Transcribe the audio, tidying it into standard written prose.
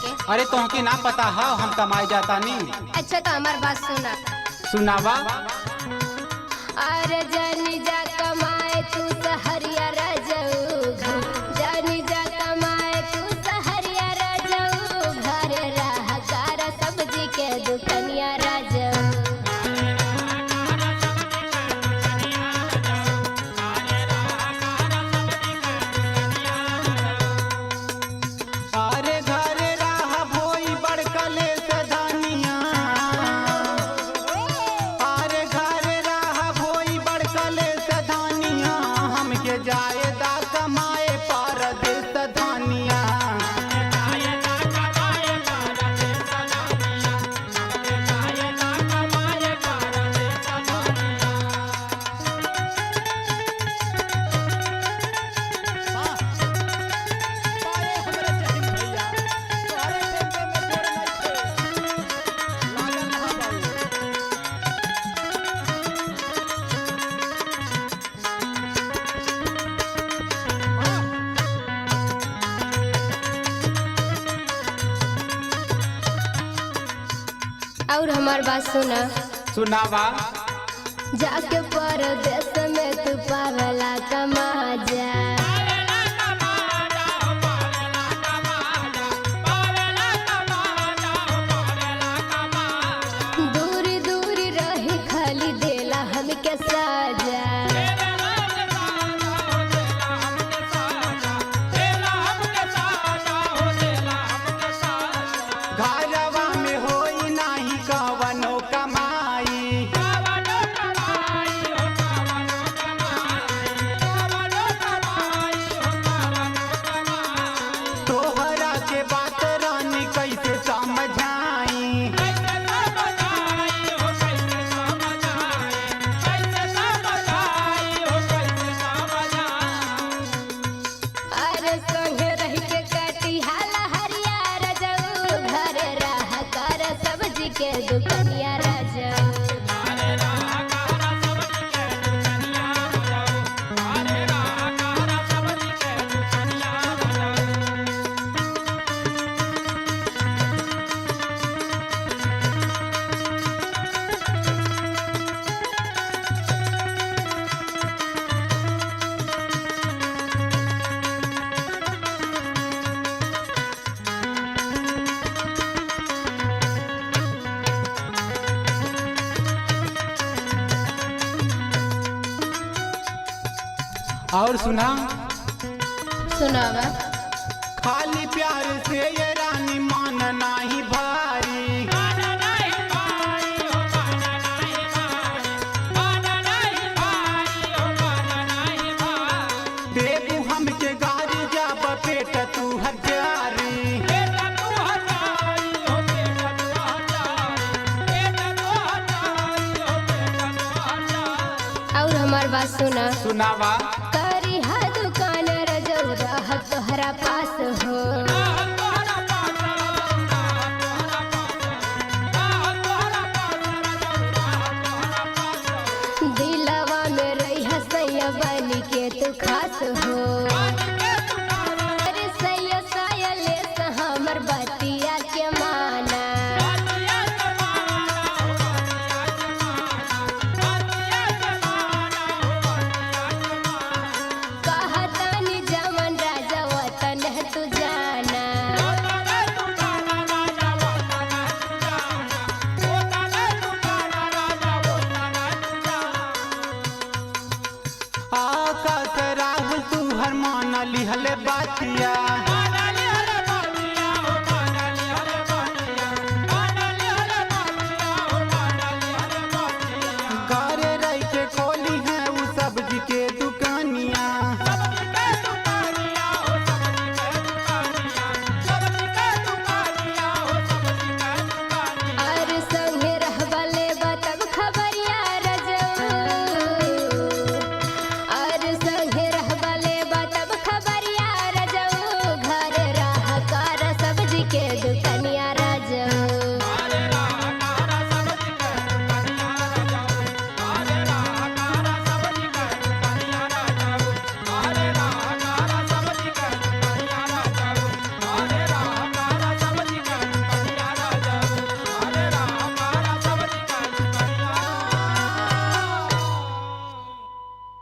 के? अरे तोहके ना पता है हम कमाए जाता नी। अच्छा तो हमार बात सुना। सुनावा। अरे जानी जा कमाए तू सहरिया रजऊ, जानी जा कमाए तू सहरिया रजऊ, घरे रह कर सब्जी के दुकनिया रजऊ। अरे घरे राह भोई बड़कले सदानिया, अरे घरे राह भोई बड़कले सदानिया, हमके जायदा कमाए परदेस धानिया। और हमार बात सुना। सुनावा। जाके परदेस में तू पावेला कमा जा, दूरी दूरी रही खाली देला हमके साजा। घरवा में होई नाही कवनो कमाई, तोहरा के बात रानी कैसे समझाई। अरे संगे रह के काटी हाला हरिया रजऊ, घरे रह कर सब्जी के दुकनिया रजऊ। और सुना। सुनावा। खाली प्यार से ये रानी मान नाही भारी, देबू हमके गारी जाब पेट तू हजारी। और हमार बात सुना। सुनावा।